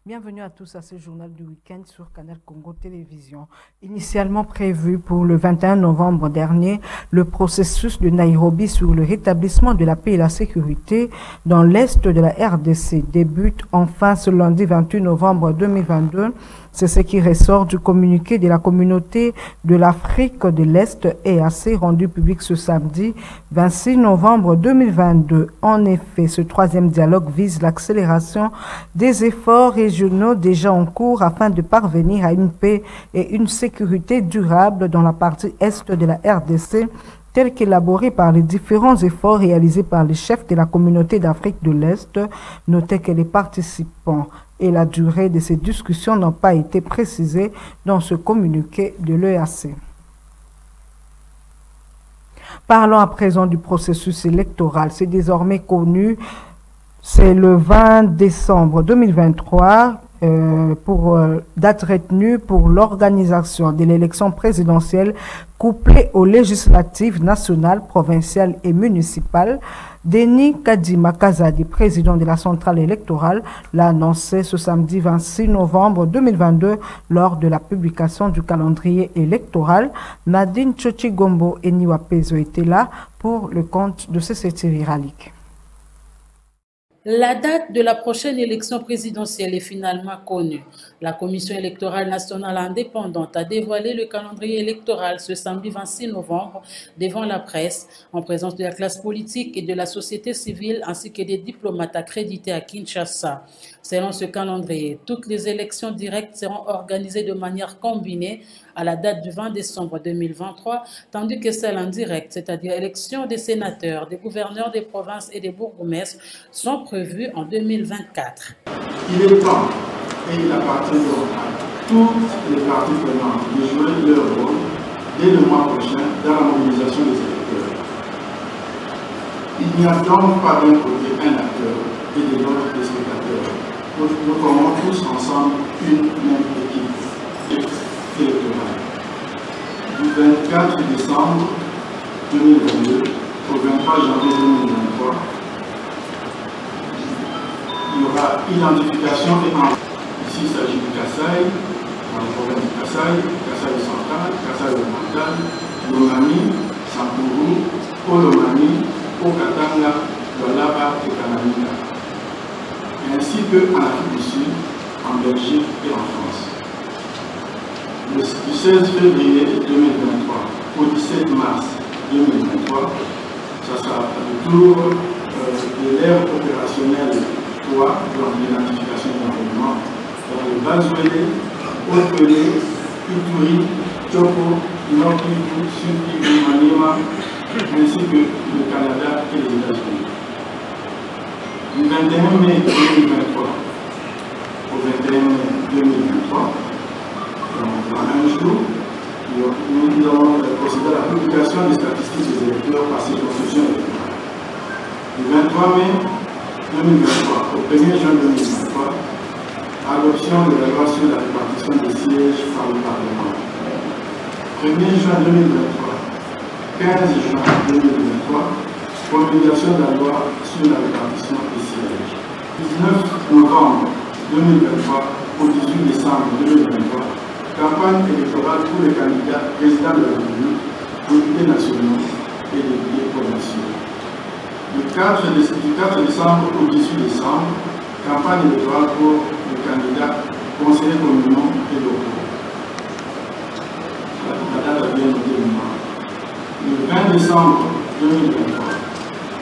Bienvenue à tous à ce journal du week-end sur Canal Congo Télévision. Initialement prévu pour le 21 novembre dernier, le processus de Nairobi sur le rétablissement de la paix et la sécurité dans l'est de la RDC débute enfin ce lundi 28 novembre 2022. C'est ce qui ressort du communiqué de la communauté de l'Afrique de l'Est EAC rendu public ce samedi 26 novembre 2022. En effet, ce troisième dialogue vise l'accélération des efforts régionaux déjà en cours afin de parvenir à une paix et une sécurité durable dans la partie est de la RDC, tel qu'élaboré par les différents efforts réalisés par les chefs de la communauté d'Afrique de l'Est. Notez que les participants et la durée de ces discussions n'ont pas été précisées dans ce communiqué de l'EAC. Parlons à présent du processus électoral. C'est désormais connu, c'est le 20 décembre 2023 pour date retenue pour l'organisation de l'élection présidentielle couplée aux législatives nationales, provinciales et municipales. Denis Kadima Kazadi, président de la centrale électorale, l'a annoncé ce samedi 26 novembre 2022 lors de la publication du calendrier électoral. Nadine Tchochigombo et Niwa Pezo étaient là pour le compte de CCT Viralique. La date de la prochaine élection présidentielle est finalement connue. La Commission électorale nationale indépendante a dévoilé le calendrier électoral ce samedi 26 novembre devant la presse, en présence de la classe politique et de la société civile ainsi que des diplomates accrédités à Kinshasa. Selon ce calendrier, toutes les élections directes seront organisées de manière combinée à la date du 20 décembre 2023, tandis que celles indirectes, c'est-à-dire élections des sénateurs, des gouverneurs des provinces et des bourgmestres, sont prévues en 2024. Il est temps et il appartient donc à toutes les parties prenantes de jouer leur rôle dès le mois prochain dans la mobilisation des électeurs. Il n'y a donc pas d'un côté un acteur et de l'autre des spectateurs. Nous formons tous ensemble une même équipe électorale. Du 24 décembre 2022 au 23 janvier 2023, il y aura identification et envoi. Ici, il s'agit du Kasaï, dans la province du Kasaï, Kasaï central, Kasaï oriental, Lomami, Sampuru, Olomami, Okatanga, Lolaba et Kanamika, ainsi qu'en Afrique du Sud, en Belgique et en France. Du 16 février 2023 au 17 mars 2023, ça sera le tour de l'ère opérationnelle 3 dans l'identification de l'environnement dans le Bazuélé, Opelé, Ituri, Tchoko, Nord-Kivu, Sud-Kivu, Maniema, ainsi que le Canada et les États-Unis. Du 21 mai 2023 au 21 mai 2023, dans un jour, nous allons procéder à la publication des statistiques des électeurs par circonscription électorale. Du 23 mai 2023 au 1er juin 2023, adoption de la loi sur la répartition des sièges par le Parlement. 1er juin 2023, 15 juin 2023, promulgation de la loi sur la répartition des sièges. 19 novembre 2023 au 18 décembre 2023, campagne électorale pour les candidats présidents de la République, députés nationaux et députés provinciaux. Du 4 décembre au 18 décembre, campagne électorale pour les candidats conseillers communaux et locaux. La date a bien noté le 20 décembre 2023,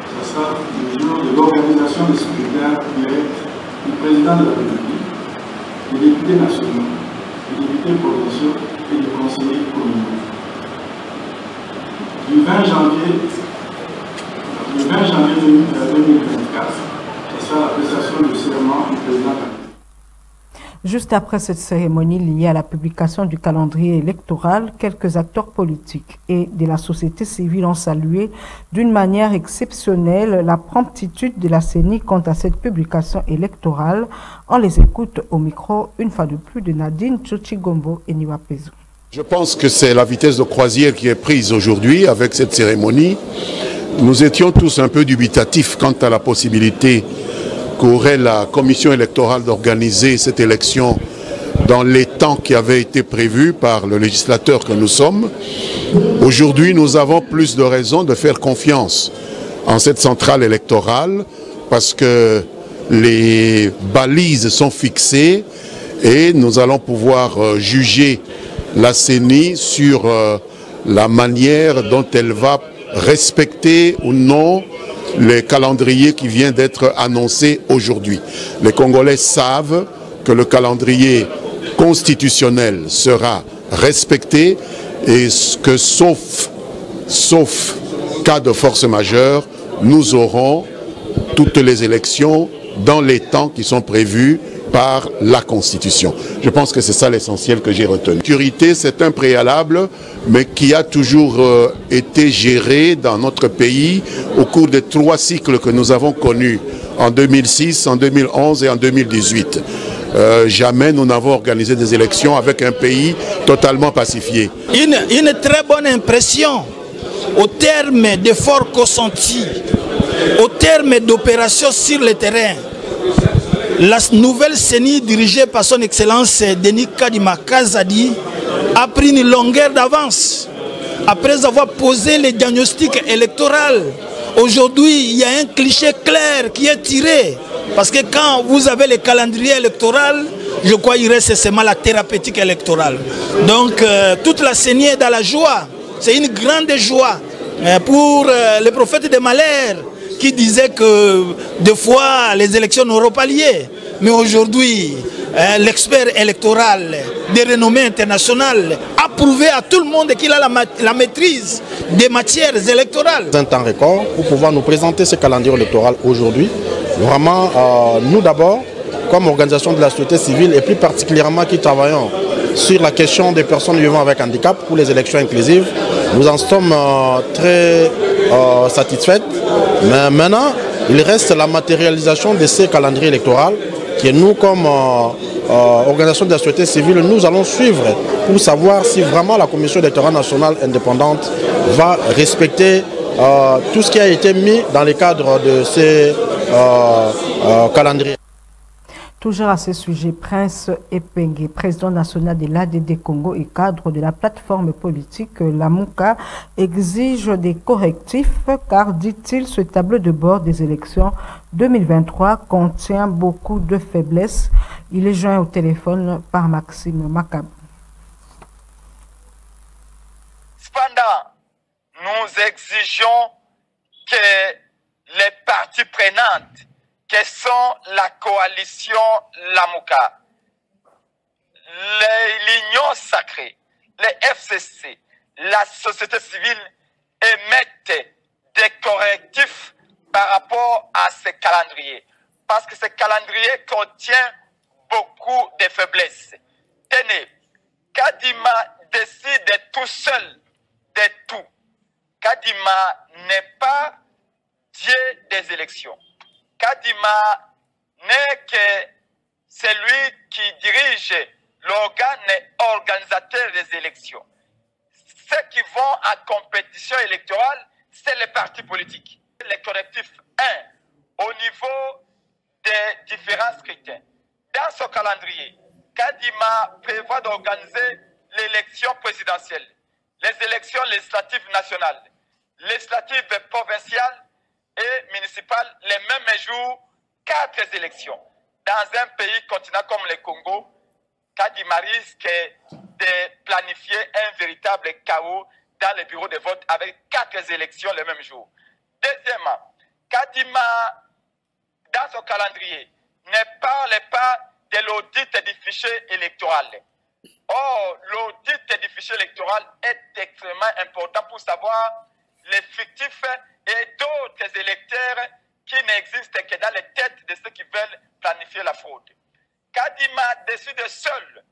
ce sera le jour de l'organisation des scrutins directs du président de la République, des députés nationaux, des députés provinciaux et des conseillers communaux. Du 20 janvier 2024, ce sera la prestation du serment du président. Juste après cette cérémonie liée à la publication du calendrier électoral, quelques acteurs politiques et de la société civile ont salué d'une manière exceptionnelle la promptitude de la CENI quant à cette publication électorale. On les écoute au micro, une fois de plus, de Nadine Tchochigombo et Niwa Pezo. Je pense que c'est la vitesse de croisière qui est prise aujourd'hui avec cette cérémonie. Nous étions tous un peu dubitatifs quant à la possibilité qu'aurait la commission électorale d'organiser cette élection dans les temps qui avaient été prévus par le législateur que nous sommes. Aujourd'hui, nous avons plus de raisons de faire confiance en cette centrale électorale parce que les balises sont fixées et nous allons pouvoir juger la CENI sur la manière dont elle va respecter ou non le calendrier qui vient d'être annoncé aujourd'hui. Les Congolais savent que le calendrier constitutionnel sera respecté et que sauf cas de force majeure, nous aurons toutes les élections dans les temps qui sont prévus par la Constitution. Je pense que c'est ça l'essentiel que j'ai retenu. La sécurité, c'est un préalable, mais qui a toujours été géré dans notre pays au cours des 3 cycles que nous avons connus en 2006, en 2011 et en 2018. Jamais nous n'avons organisé des élections avec un pays totalement pacifié. Une très bonne impression au terme d'efforts consentis, au terme d'opérations sur le terrain. La nouvelle CENI dirigée par son Excellence Denis Kadima Kazadi a pris une longueur d'avance. Après avoir posé les diagnostics électoraux, aujourd'hui il y a un cliché clair qui est tiré. Parce que quand vous avez le calendrier électoral, je crois qu'il reste seulement la thérapeutique électorale. Donc toute la CENI est dans la joie. C'est une grande joie pour le prophète de malheur qui disait que des fois les élections n'auront pas lieu. Mais aujourd'hui, l'expert électoral de renommée internationale a prouvé à tout le monde qu'il a la maîtrise des matières électorales. C'est un temps record pour pouvoir nous présenter ce calendrier électoral aujourd'hui. Vraiment, nous d'abord, comme organisation de la société civile et plus particulièrement qui travaillons sur la question des personnes vivant avec handicap pour les élections inclusives, nous en sommes très satisfaits. Mais maintenant, il reste la matérialisation de ces calendriers électoraux que nous, comme organisation de la société civile, nous allons suivre pour savoir si vraiment la Commission électorale nationale indépendante va respecter tout ce qui a été mis dans le cadre de ces calendriers. Toujours à ce sujet, Prince Epengue, président national de l'ADD Congo et cadre de la plateforme politique Lamuka, exige des correctifs car, dit-il, ce tableau de bord des élections 2023 contient beaucoup de faiblesses. Il est joint au téléphone par Maxime Makab. Cependant, nous exigeons que les parties prenantes que sont la coalition Lamuka, l'Union sacrée, les FCC, la société civile émettent des correctifs par rapport à ce calendrier. Parce que ce calendrier contient beaucoup de faiblesses. Tenez, Kadima décide tout seul de tout. Kadima n'est pas Dieu des élections. Kadima n'est que celui qui dirige l'organe organisateur des élections. Ceux qui vont à compétition électorale, c'est les partis politiques. Les correctifs 1, au niveau des différents scrutins. Dans ce calendrier, Kadima prévoit d'organiser l'élection présidentielle, les élections législatives nationales, législatives provinciales et municipales, les mêmes jours, 4 élections. Dans un pays continent comme le Congo, Kadima risque de planifier un véritable chaos dans les bureaux de vote avec 4 élections le même jour. Deuxièmement, Kadima, dans son calendrier, ne parle pas de l'audit du fichier électoral. Or, l'audit du fichier électoral est extrêmement important pour savoir l'effectif et d'autres électeurs qui n'existent que dans les têtes de ceux qui veulent planifier la fraude. Kadima décide seul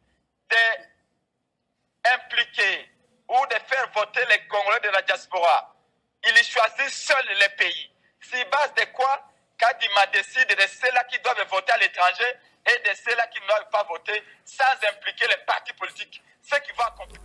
d'impliquer ou de faire voter les Congolais de la diaspora. Il choisit seul les pays. Sur base de quoi Kadima décide de ceux-là qui doivent voter à l'étranger et de ceux-là qui ne doivent pas voter sans impliquer les partis politiques, ce qui va accomplir.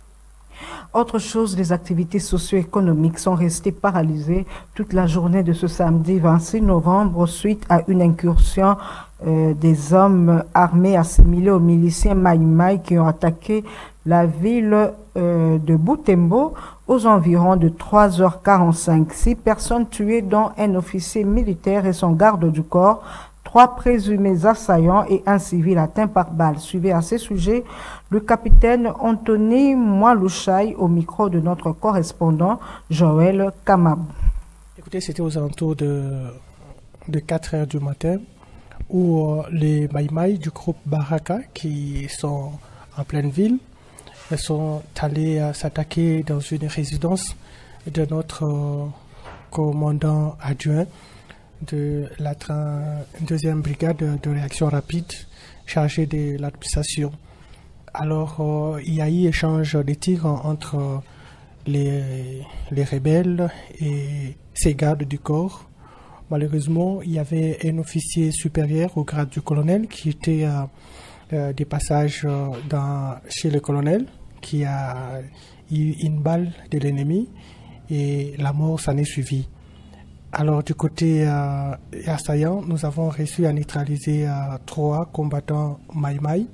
Autre chose, les activités socio-économiques sont restées paralysées toute la journée de ce samedi 26 novembre suite à une incursion des hommes armés assimilés aux miliciens Maïmaï qui ont attaqué la ville de Butembo aux environs de 3h45. 6 personnes tuées, dont un officier militaire et son garde du corps, 3 présumés assaillants et un civil atteint par balle. Suivez à ce sujet le capitaine Anthony Mwalouchaï au micro de notre correspondant Joël Kamab. Écoutez, c'était aux alentours de 4 heures du matin où les Maïmaï du groupe Baraka, qui sont en pleine ville, sont allés s'attaquer dans une résidence de notre commandant adjoint de la 2e brigade de réaction rapide chargée de l'administration. Alors, il y a eu échange de tirs entre les rebelles et ces gardes du corps. Malheureusement, il y avait un officier supérieur au grade du colonel qui était des passages chez le colonel, qui a eu une balle de l'ennemi et la mort s'en est suivie. Alors du côté assaillant, nous avons réussi à neutraliser 3 combattants Maïmaï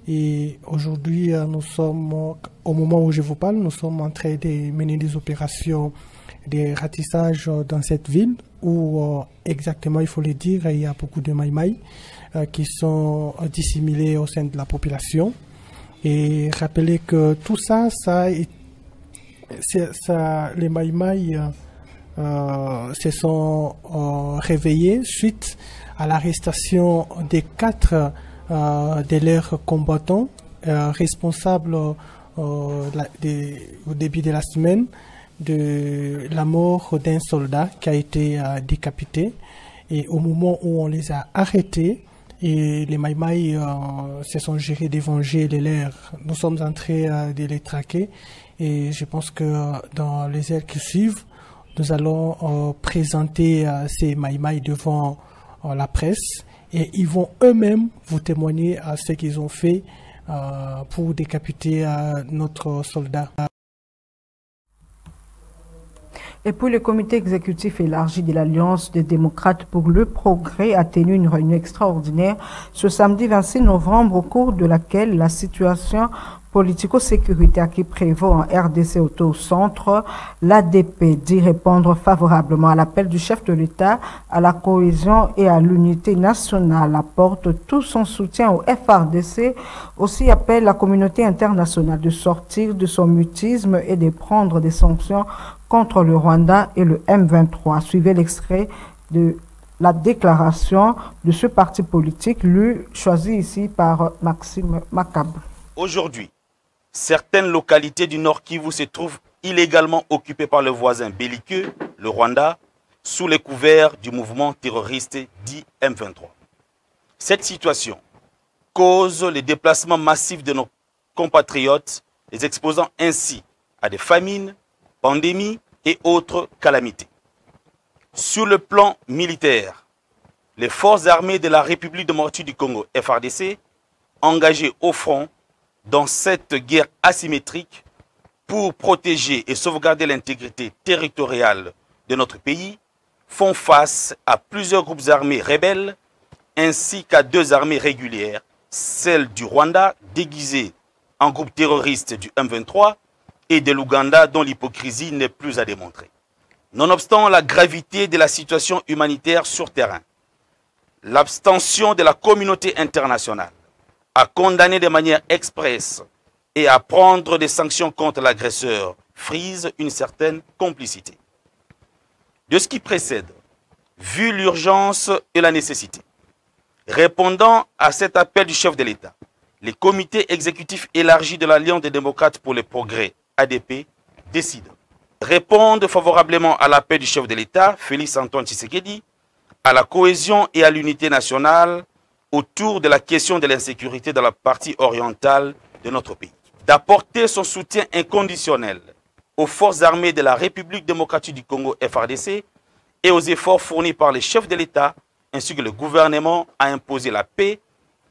et aujourd'hui nous sommes, au moment où je vous parle, nous sommes en train de mener des opérations de ratissage dans cette ville où exactement, il faut le dire, il y a beaucoup de Maïmaï qui sont dissimulés au sein de la population. Et rappelez que tout ça, les Maïmaï se sont réveillés suite à l'arrestation des 4 de leurs combattants responsables au début de la semaine de la mort d'un soldat qui a été décapité. Et au moment où on les a arrêtés, et les Maïmaï se sont gérés de venger les leurs. Nous sommes en train de les traquer et je pense que dans les heures qui suivent, nous allons présenter ces Maïmaï devant la presse et ils vont eux-mêmes vous témoigner à ce qu'ils ont fait pour décapiter notre soldat. Et puis le comité exécutif élargi de l'Alliance des démocrates pour le progrès a tenu une réunion extraordinaire ce samedi 26 novembre au cours de laquelle la situation politico-sécuritaire qui prévaut en RDC au centre, l'ADP dit répondre favorablement à l'appel du chef de l'État à la cohésion et à l'unité nationale, apporte tout son soutien au FRDC, aussi appelle la communauté internationale de sortir de son mutisme et de prendre des sanctions contre le Rwanda et le M23. Suivez l'extrait de la déclaration de ce parti politique, lu, choisi ici par Maxime Macabre. Aujourd'hui, certaines localités du Nord Kivu se trouvent illégalement occupées par le voisin belliqueux, le Rwanda, sous les couverts du mouvement terroriste dit M23. Cette situation cause le déplacement massif de nos compatriotes, les exposant ainsi à des famines, pandémies et autres calamités. Sur le plan militaire, les forces armées de la République démocratique du Congo, FARDC, engagées au front dans cette guerre asymétrique pour protéger et sauvegarder l'intégrité territoriale de notre pays, font face à plusieurs groupes armés rebelles ainsi qu'à 2 armées régulières, celle du Rwanda déguisée en groupe terroriste du M23 et de l'Ouganda dont l'hypocrisie n'est plus à démontrer. Nonobstant la gravité de la situation humanitaire sur terrain, l'abstention de la communauté internationale à condamner de manière expresse et à prendre des sanctions contre l'agresseur frise une certaine complicité. De ce qui précède, vu l'urgence et la nécessité, répondant à cet appel du chef de l'État, les comités exécutifs élargis de l'Alliance des démocrates pour le progrès, ADP, décident de répondre favorablement à l'appel du chef de l'État, Félix Antoine Tshisekedi, à la cohésion et à l'unité nationale autour de la question de l'insécurité dans la partie orientale de notre pays. D'apporter son soutien inconditionnel aux forces armées de la République démocratique du Congo, FARDC, et aux efforts fournis par les chefs de l'État ainsi que le gouvernement à imposer la paix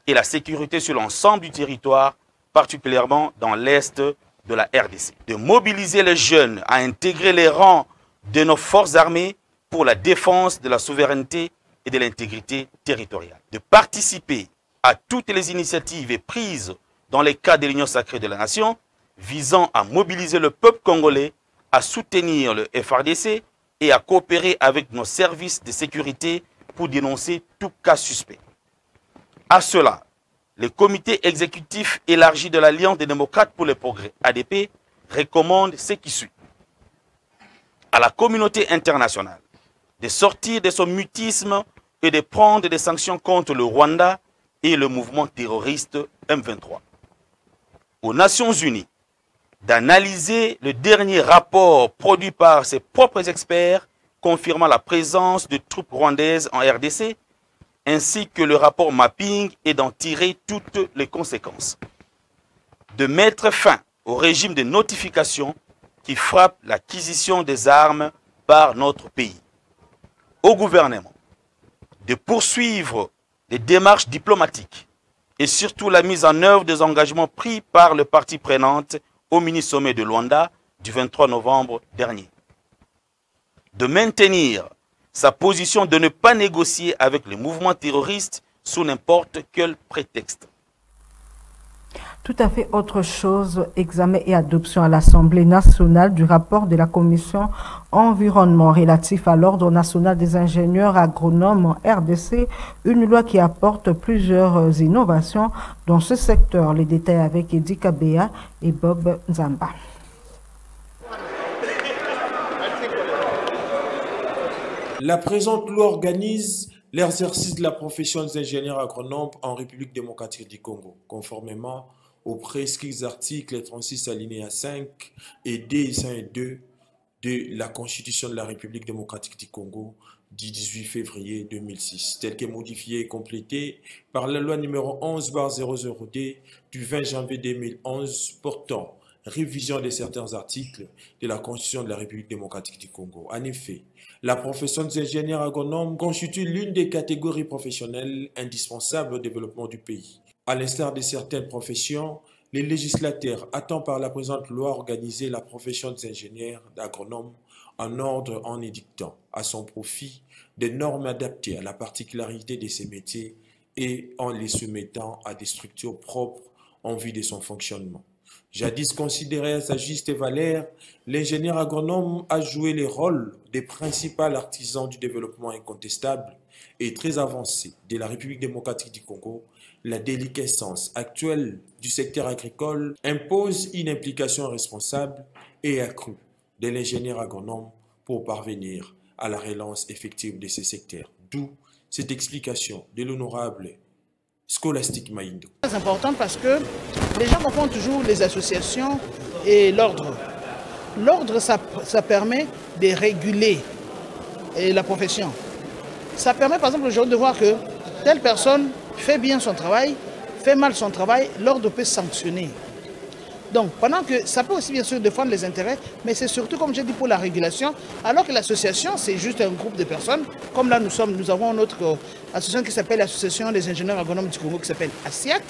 et la sécurité sur l'ensemble du territoire, particulièrement dans l'est de la RDC. De mobiliser les jeunes à intégrer les rangs de nos forces armées pour la défense de la souveraineté et de l'intégrité territoriale. De participer à toutes les initiatives prises dans les cadres de l'Union sacrée de la nation visant à mobiliser le peuple congolais, à soutenir le FARDC et à coopérer avec nos services de sécurité pour dénoncer tout cas suspect. À cela, le comité exécutif élargi de l'Alliance des démocrates pour le progrès, ADP, recommande ce qui suit. À la communauté internationale de sortir de son mutisme et de prendre des sanctions contre le Rwanda et le mouvement terroriste M23. Aux Nations Unies, d'analyser le dernier rapport produit par ses propres experts confirmant la présence de troupes rwandaises en RDC, ainsi que le rapport mapping et d'en tirer toutes les conséquences. De mettre fin au régime de notification qui frappe l'acquisition des armes par notre pays. Au gouvernement de poursuivre les démarches diplomatiques et surtout la mise en œuvre des engagements pris par le partie prenante au mini-sommet de Luanda du 23 novembre dernier. De maintenir sa position de ne pas négocier avec les mouvements terroristes sous n'importe quel prétexte. Tout à fait autre chose, examen et adoption à l'Assemblée nationale du rapport de la Commission environnement relatif à l'Ordre national des ingénieurs agronomes en RDC, une loi qui apporte plusieurs innovations dans ce secteur. Les détails avec Edi Kabea et Bob Nzamba. La présente loi organise l'exercice de la profession des ingénieurs agronomes en République démocratique du Congo, conformément aux prescrits articles 36 alinéa 5 et D 1 et 2 de la Constitution de la République démocratique du Congo du 18 février 2006, telle qu'est modifiée et complétée par la loi numéro 11/00D du 20 janvier 2011 portant révision de certains articles de la Constitution de la République démocratique du Congo. En effet, la profession des ingénieurs agronomes constitue l'une des catégories professionnelles indispensables au développement du pays. À l'instar de certaines professions, les législateurs attendent par la présente loi organiser la profession des ingénieurs agronomes en ordre en édictant à son profit des normes adaptées à la particularité de ces métiers et en les soumettant à des structures propres en vue de son fonctionnement. Jadis considéré à sa juste valeur, l'ingénieur agronome a joué les rôles des principaux artisans du développement incontestable et très avancé de la République démocratique du Congo. La déliquescence actuelle du secteur agricole impose une implication responsable et accrue de l'ingénieur agronome pour parvenir à la relance effective de ces secteurs. D'où cette explication de l'honorable Scholastique Maïndo. C'est important parce que les gens confondent toujours les associations et l'ordre. L'ordre, ça permet de réguler la profession. Ça permet par exemple aujourd'hui de voir que telle personne fait bien son travail, fait mal son travail, l'ordre peut sanctionner. Donc, pendant que ça peut aussi bien sûr défendre les intérêts, mais c'est surtout, comme j'ai dit, pour la régulation, alors que l'association, c'est juste un groupe de personnes. Comme là, nous avons notre association qui s'appelle l'Association des ingénieurs agronomes du Congo, qui s'appelle ASIAC,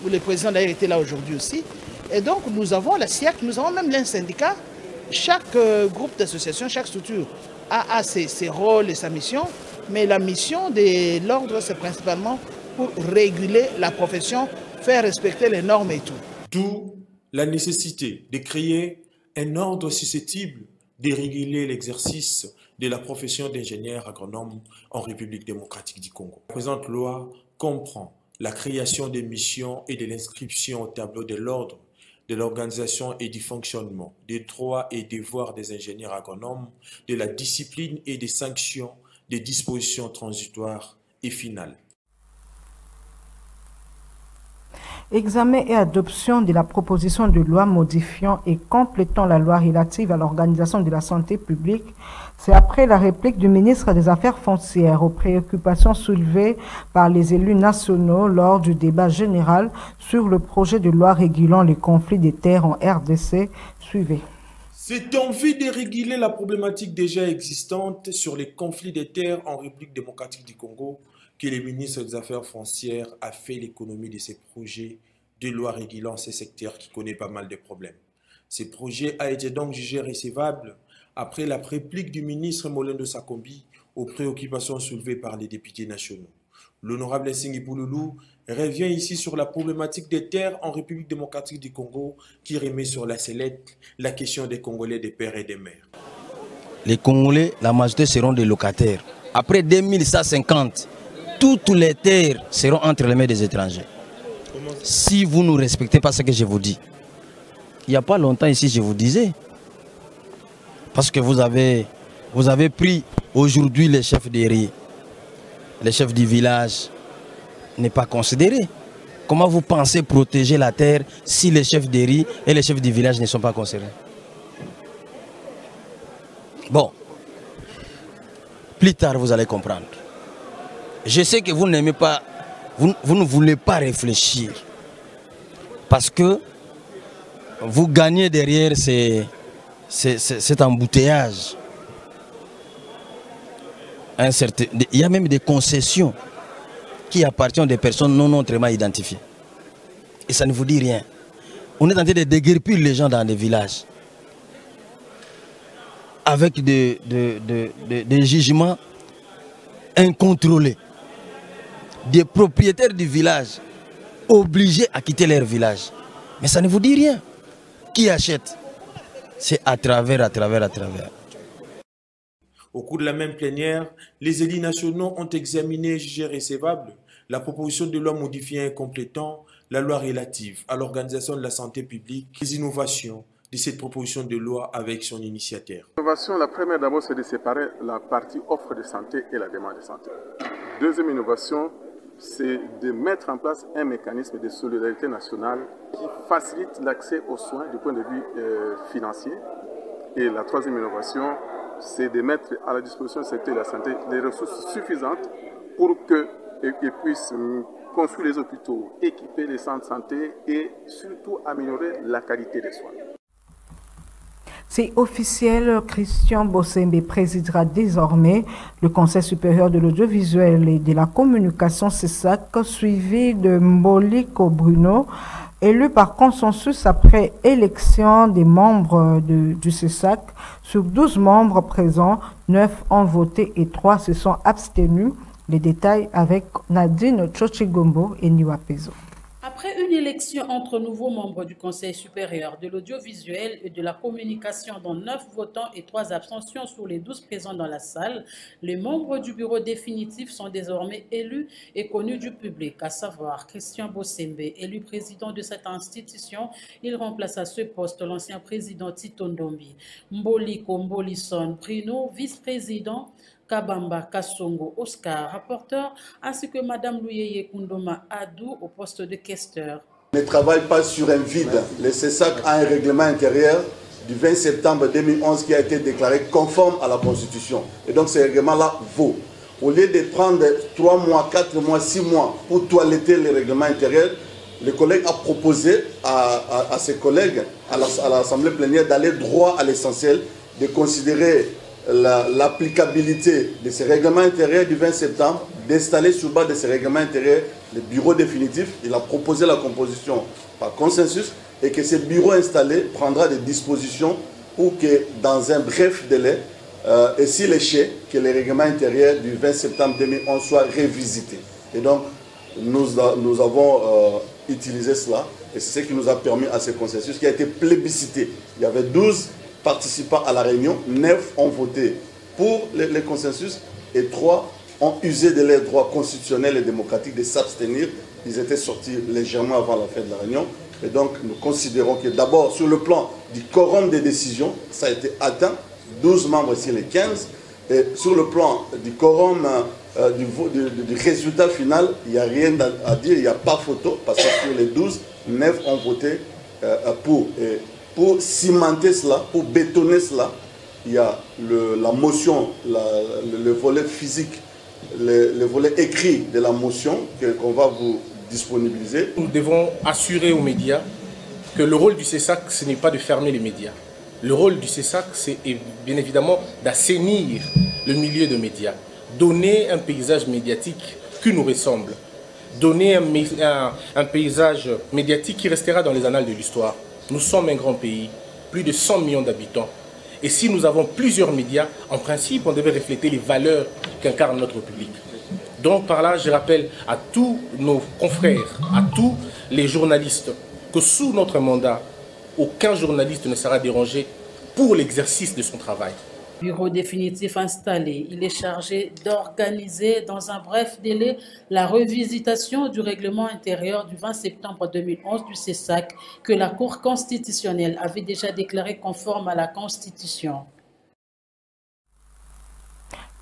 où le président d'ailleurs était là aujourd'hui aussi. Et donc, nous avons la SIAC, nous avons même un syndicat. Chaque groupe d'association, chaque structure a ses rôles et sa mission, mais la mission de l'ordre, c'est principalement pour réguler la profession, faire respecter les normes et tout. D'où la nécessité de créer un ordre susceptible de réguler l'exercice de la profession d'ingénieur agronome en République démocratique du Congo. La présente loi comprend la création des missions et de l'inscription au tableau de l'ordre, de l'organisation et du fonctionnement, des droits et devoirs des ingénieurs agronomes, de la discipline et des sanctions, des dispositions transitoires et finales. Examen et adoption de la proposition de loi modifiant et complétant la loi relative à l'organisation de la santé publique. C'est après la réplique du ministre des Affaires foncières aux préoccupations soulevées par les élus nationaux lors du débat général sur le projet de loi régulant les conflits des terres en RDC. Suivez. C'est en vue de réguler la problématique déjà existante sur les conflits des terres en République démocratique du Congo que le ministre des Affaires foncières a fait l'économie de ces projets de loi régulant ces secteurs qui connaissent pas mal de problèmes. Ce projet a été donc jugé recevable après la réplique du ministre Molendo Sakombi aux préoccupations soulevées par les députés nationaux. L'honorable Nsingi Pouloulou revient ici sur la problématique des terres en République démocratique du Congo qui remet sur la sellette la question des Congolais des pères et des mères. Les Congolais, la majorité seront des locataires. Après 2150, toutes les terres seront entre les mains des étrangers. Si vous ne respectez pas ce que je vous dis. Il n'y a pas longtemps ici, je vous disais. Parce que vous avez pris aujourd'hui les chefs des riz. Les chefs du village n'est pas considéré. Comment vous pensez protéger la terre si les chefs des riz et les chefs du village ne sont pas considérés? Bon, plus tard vous allez comprendre. Je sais que vous n'aimez pas, vous ne voulez pas réfléchir. Parce que vous gagnez derrière cet embouteillage. Il y a même des concessions qui appartiennent à des personnes non autrement identifiées. Et ça ne vous dit rien. On est en train de déguerpir les gens dans des villages. Avec des jugements incontrôlés. Des propriétaires du village obligés à quitter leur village. Mais ça ne vous dit rien. Qui achète? C'est à travers. Au cours de la même plénière, les élus nationaux ont examiné et jugé recevable la proposition de loi modifiant et complétant la loi relative à l'organisation de la santé publique, les innovations de cette proposition de loi avec son initiateur. L'innovation, la première d'abord, c'est de séparer la partie offre de santé et la demande de santé. Deuxième innovation, c'est de mettre en place un mécanisme de solidarité nationale qui facilite l'accès aux soins du point de vue financier. Et la troisième innovation, c'est de mettre à la disposition du secteur de la santé des ressources suffisantes pour qu'ils puissent construire les hôpitaux, équiper les centres de santé et surtout améliorer la qualité des soins. C'est officiel, Christian Bossembe présidera désormais le Conseil supérieur de l'audiovisuel et de la communication CESAC, suivi de Mboliko Bruno, élu par consensus après élection des membres du CESAC. Sur 12 membres présents, 9 ont voté et 3 se sont abstenus. Les détails avec Nadine Tchochigombo et Niwa Pezo. Après une élection entre nouveaux membres du Conseil supérieur de l'audiovisuel et de la communication, dont 9 votants et 3 abstentions sur les 12 présents dans la salle, les membres du bureau définitif sont désormais élus et connus du public, à savoir Christian Bossembe, élu président de cette institution. Il remplace à ce poste l'ancien président Tito Ndombi. Mboliko Mbolison Bruno, vice-président. Kabamba Kassongo Oscar, rapporteur, ainsi que Mme Louyeye Kundoma Adou au poste de questeur. Ne travaille pas sur un vide. Le CESAC a un règlement intérieur du 20 septembre 2011 qui a été déclaré conforme à la Constitution. Et donc ce règlement-là vaut. Au lieu de prendre 3 mois, 4 mois, 6 mois pour toiletter le règlement intérieur, le collègue a proposé à ses collègues, à l'Assemblée plénière, d'aller droit à l'essentiel, de considérer l'applicabilité de ces règlements intérieurs du 20 septembre, d'installer sur base de ces règlements intérieurs le bureau définitif. Il a proposé la composition par consensus et que ce bureau installé prendra des dispositions pour que dans un bref délai, et s'il est fait, que les règlements intérieurs du 20 septembre 2011 soient révisités. Et donc, nous avons utilisé cela et c'est ce qui nous a permis à ce consensus qui a été plébiscité. Il y avait 12 participants à la réunion, 9 ont voté pour le consensus et 3 ont usé de leurs droits constitutionnels et démocratiques de s'abstenir. Ils étaient sortis légèrement avant la fin de la réunion. Et donc nous considérons que d'abord sur le plan du quorum des décisions, ça a été atteint, 12 membres sur les 15. Et sur le plan du quorum du résultat final, il n'y a rien à dire, il n'y a pas photo, parce que sur les 12, 9 ont voté pour. Et pour cimenter cela, pour bétonner cela, il y a la motion, le volet physique, le volet écrit de la motion qu'on va vous disponibiliser. Nous devons assurer aux médias que le rôle du CESAC, ce n'est pas de fermer les médias. Le rôle du CESAC, c'est bien évidemment d'assainir le milieu de médias, donner un paysage médiatique qui nous ressemble, donner un paysage médiatique qui restera dans les annales de l'histoire. Nous sommes un grand pays. plus de 100 millions d'habitants. Et si nous avons plusieurs médias, en principe, on devait refléter les valeurs qu'incarne notre République. Donc par là, je rappelle à tous nos confrères, à tous les journalistes, que sous notre mandat, aucun journaliste ne sera dérangé pour l'exercice de son travail. Bureau définitif installé, il est chargé d'organiser dans un bref délai la revisitation du règlement intérieur du 20 septembre 2011 du CESAC que la Cour constitutionnelle avait déjà déclaré conforme à la Constitution.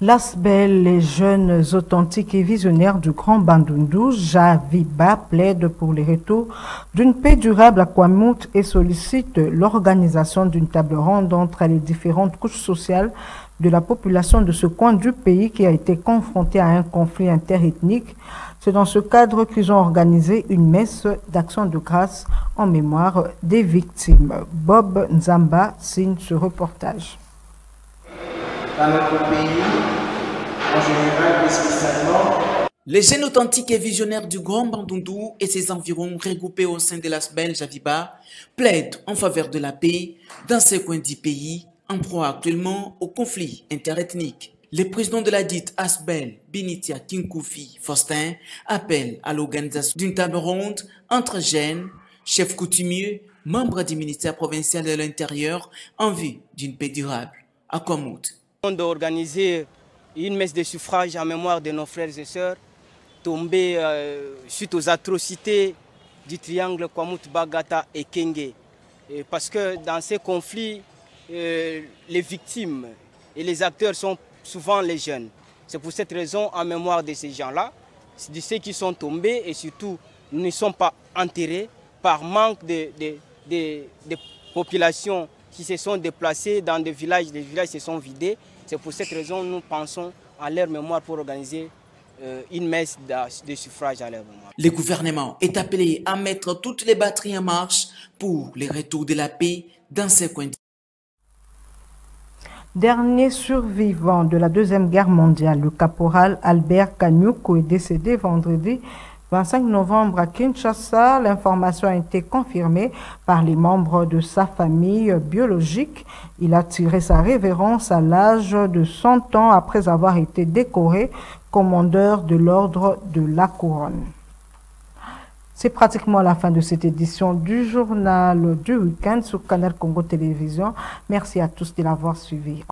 L'ASBEL, les jeunes authentiques et visionnaires du Grand Bandundu, Javiba, plaide pour les retours d'une paix durable à Kwamouth et sollicite l'organisation d'une table ronde entre les différentes couches sociales de la population de ce coin du pays qui a été confronté à un conflit interethnique. C'est dans ce cadre qu'ils ont organisé une messe d'action de grâce en mémoire des victimes. Bob Nzamba signe ce reportage. Dans notre pays, en général, mais spécialement. Les jeunes authentiques et visionnaires du Grand Bandundu et ses environs regroupés au sein de l'ASBEL Javiba plaident en faveur de la paix dans ces coins du pays en proie actuellement au conflit interethnique. Le président de la dite ASBEL, Binitia Kinkoufi Faustin, appelle à l'organisation d'une table ronde entre jeunes, chefs coutumiers, membres du ministère provincial de l'Intérieur en vue d'une paix durable à Kwamouth. D'organiser une messe de suffrage en mémoire de nos frères et sœurs tombés suite aux atrocités du triangle Kwamouth, Bagata et Kenge. Parce que dans ces conflits, les victimes et les acteurs sont souvent les jeunes. C'est pour cette raison, en mémoire de ces gens-là, de ceux qui sont tombés et surtout ne sont pas enterrés par manque de populations qui se sont déplacées dans des villages, les villages se sont vidés. C'est pour cette raison que nous pensons à leur mémoire pour organiser une messe de suffrage à leur mémoire. Le gouvernement est appelé à mettre toutes les batteries en marche pour le retour de la paix dans ces coins. Dernier survivant de la Deuxième Guerre mondiale, le caporal Albert Kanyuko est décédé vendredi 25 novembre à Kinshasa. L'information a été confirmée par les membres de sa famille biologique. Il a tiré sa révérence à l'âge de 100 ans après avoir été décoré commandeur de l'ordre de la Couronne. C'est pratiquement la fin de cette édition du journal du week-end sur Canal Congo Télévision. Merci à tous de l'avoir suivi.